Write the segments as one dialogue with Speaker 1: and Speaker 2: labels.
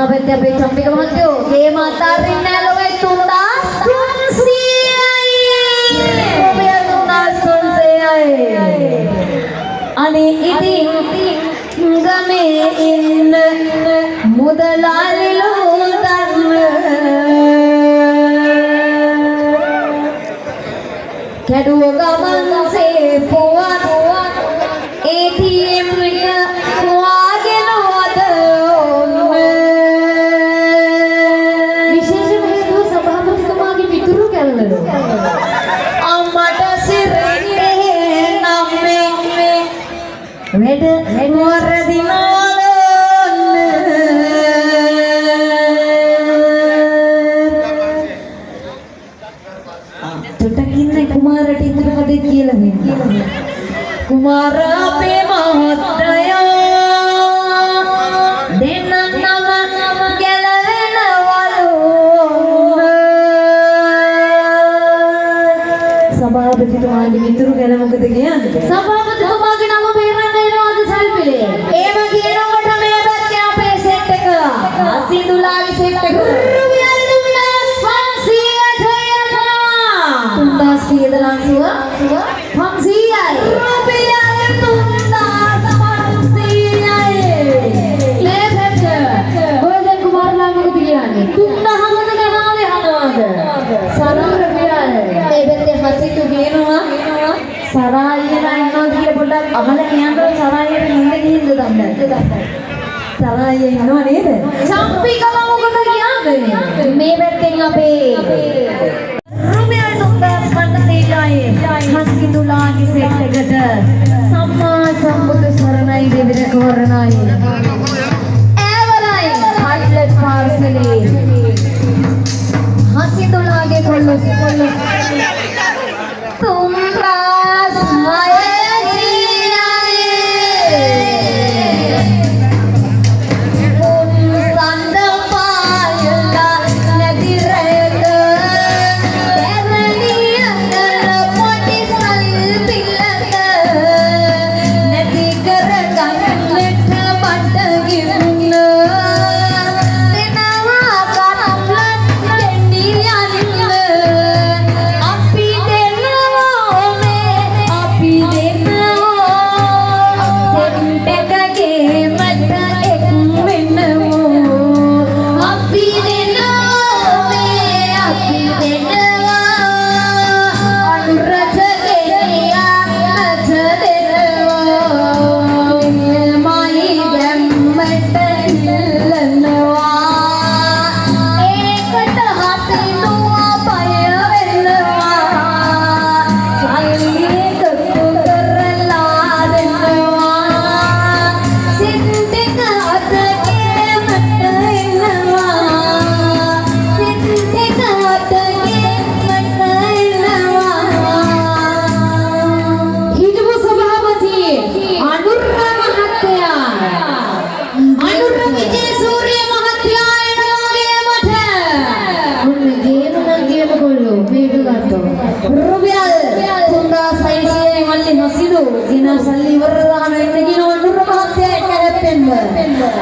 Speaker 1: සභාපති අපේ චම්පික මහත්තයෝ ගේ මාතාරින් නෑලොවේ 3300යි. අනේ ඉතින් ගමේ ඉන්න මුදලාලිලෝ ධර්ම කැඩුව ගමන් සේපුවත් ATM එක වාගෙන වද විශේෂ හේතුව සභාපතිතුමාගේ මිතුරු කැල්ලලු අම්මට සිරේ නම්මේ වැඩ වරදිනාලන්න තුටකින්න කුමාරට ඉතුරු පදේ කියලා මේ කුමාර අපේ මහත්තයා දෙන්නම ගැලවෙනවලු සභාපතිතුමාගේ මිතුරු ගැන මොකද කියන්නේ සභාපතිතුමාගේ නම බේරන්න එනවාද සල්පිලේ ඒම කියනකොට මේ පැත්තේ අපේ සෙට් එක අසිඳුලාගේ සෙට් එක රුපියල් 3500යි දලන්සුව 500යි රුපියල් 3500යි මේ පැත්ත ගෝල්ඩන් කුමාරලා මොකද කියන්නේ 3000කට ගනාවේ හනවාද සරා රුපියල් මේ පැත්තේ හසිතු කියනවා සරායියලා ඉන්නවද කියලා පොඩ්ඩක් අහලා කියන්න සරායියට නින්ද ගිහින්ද දන්නේ සරායිය ඉන්නව නේද චම්පිකම මොකද කියන්නේ මේ පැත්තෙන් අපේ රුපියල් 3500යි හස්කිතුලාගේ සෙට් එකට සම්මා සම්බුදු සරණයි දෙවිද කෝරණයි ඇවලයි කට්ලට් පාර්සලේ හස්කිතුලාගේ කොල්ලෝ තුම්රාස්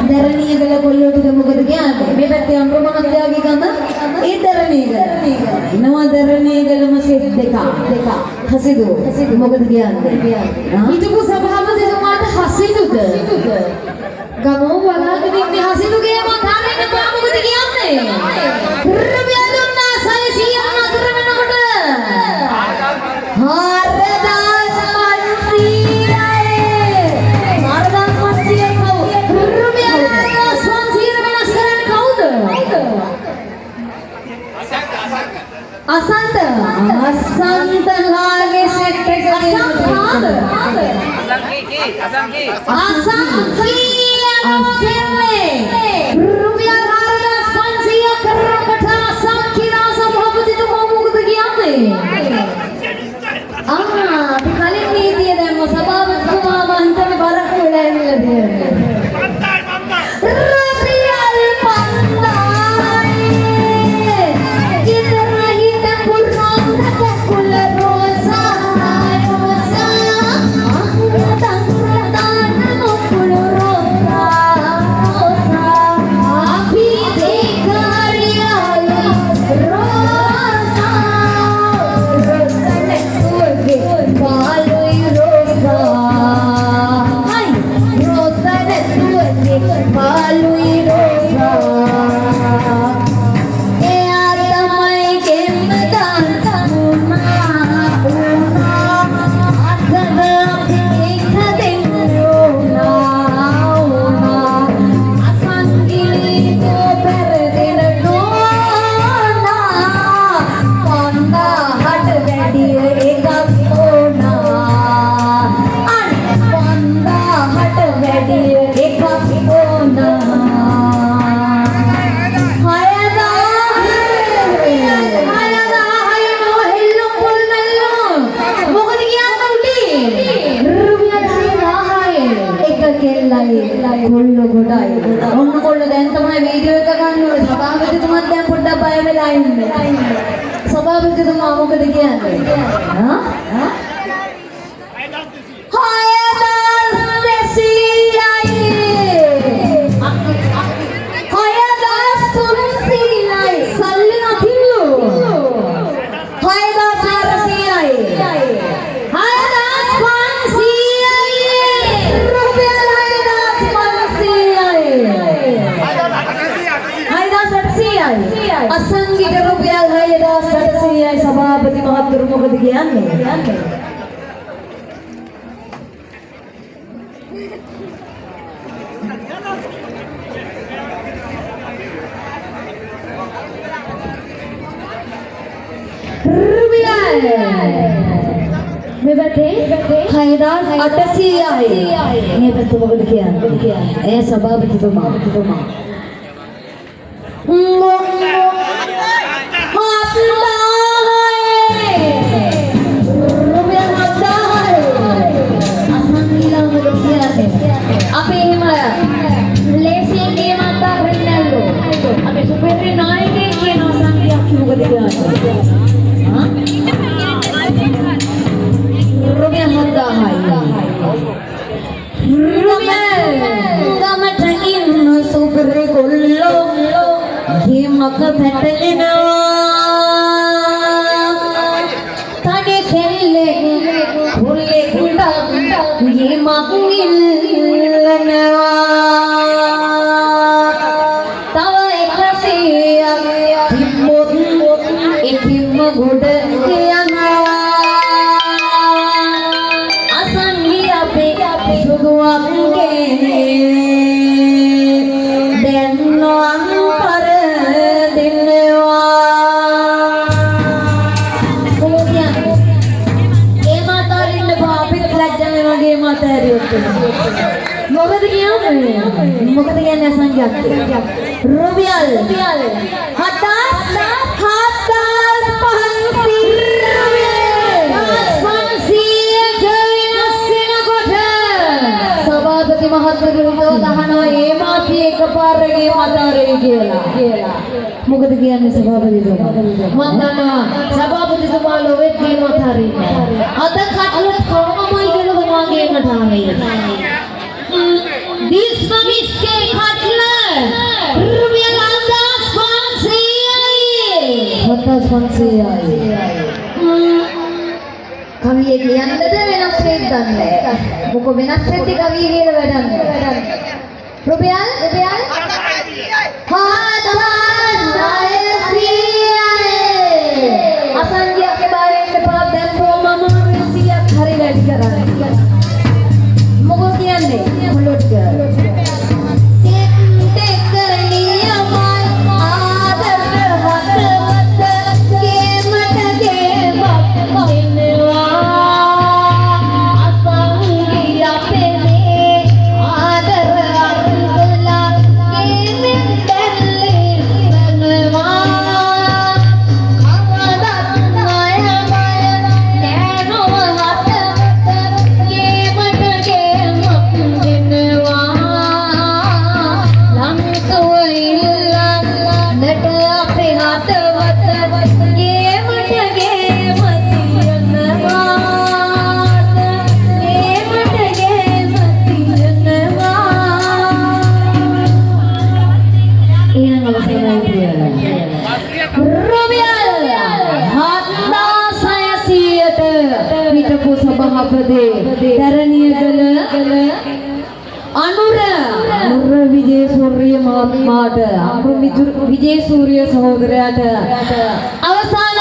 Speaker 1: දරණීයගල කොල්ලෝ ටික මොකද කියන්නේ මේ පැත්තේ අනුර මහත්තයාගේ ගම ඒ දරණීයගල ඉනවා දරණීයගලම සෙට් දෙක හසිදු මොකද කියන්නේ හිටපු සභාපතිතුමාට හසිදුද ගමෝ වලාගෙන ඉන්නේ හසිදුගේ මතාරින්න බා මොකද කියන්නේ රුපියල් 3600 නතර වෙනකොට අසන්ත ලාගේ සෙට් එක රුපියල් 4500 කරකට අසංකිනා සභාපතිතුමා මොකද කියන්නේ අපි කලින් නීතිය දැම්ම සභාපතිතුමා මන්තර බරක් වෙලා ඉන්නේ Halui rosa Eatamai kemdan una Athada ekhaden una Asangili ko perdin dona Panda hat wedi ekak ona Panda hat wedi ekak ona Hayada hayano hellum pulmellu මොකද කියන්න උඩේ රුපියල් 6000යි එක කෙල්ලයි කොල්ල ගොඩයි ඔන්න කොල්ල දැන් තමයි වීඩියෝ එක ගන්න ඕනේ සභාපතිතුමත් දැන් පොඩ්ඩක් බය වෙලා ඉන්නේ සභාපතිතුමා මොකද කියන්නේ හා අසංගික රුපියල් 6800යි සභාපති මහත්වරු මොකද කියන්නේ රුපියල් මෙවතේ 6800යි මේ පැත්ත මොකද කියන්නේ ඒ සභාපතිතුමා අපි එහෙම ලේසියෙන් ගේමක් අරින්න නෑලු. අපි සුපිරි නායකයෙක් කියනවා සංගියක් මොකද කියන්නේ? හා? රුපියල් 7000යි. ගමට ඉන්න සුපිරි කොල්ලෝ ගේමක් පැටලෙනවා. තඩේ කෙල්ලෙක් කොල්ලෙක් ගේමක් ඉල්ලනවා. තව 100ක් තිබ්බොත් එකින්ම ගොඩ යනවා. අසංගි අපේ සුදුවක් ගේ දැන් නොවන් කර දෙන්නවා. ඒ මාතරින්න පාපිට ලැජ්ජා වගේ මාතරියොත් මොකද කියන්නේ අසංගියක් රුපියල් 7,500 මහත්වරුන්ව දහනවා ඒ මාපිය එකපාරගේ මතාරේ කියලා. මොකද කියන්නේ සභාපතිතුමා? මම දන්නවා සභාපතිතුමා ලොවෙත් ගේ මතාරින්නේ. අද කටලත් කොහොමයි කියලා ඔයාගේ මතාරේ. This one is cutlet. රුපියල් 7,500යි. කවියේ කියන්නද වෙනස් වෙයිද දන්නේ නැහැ. මොකෝ වෙනස් වෙද්දි කවිය කියලා වැඩක් නැහැ. රුපියල් 7,500යි. අසංගියගේ බාරෙන් දෙපා දැම්පෝ මම 100ක් හරි වැඩි කරන්නේ. මොකෝ කියන්නේ? මුලොත් අනුර විජේසූරිය මහත්මයාට අනුර විජේසූරිය සහෝදරයාට අවසාන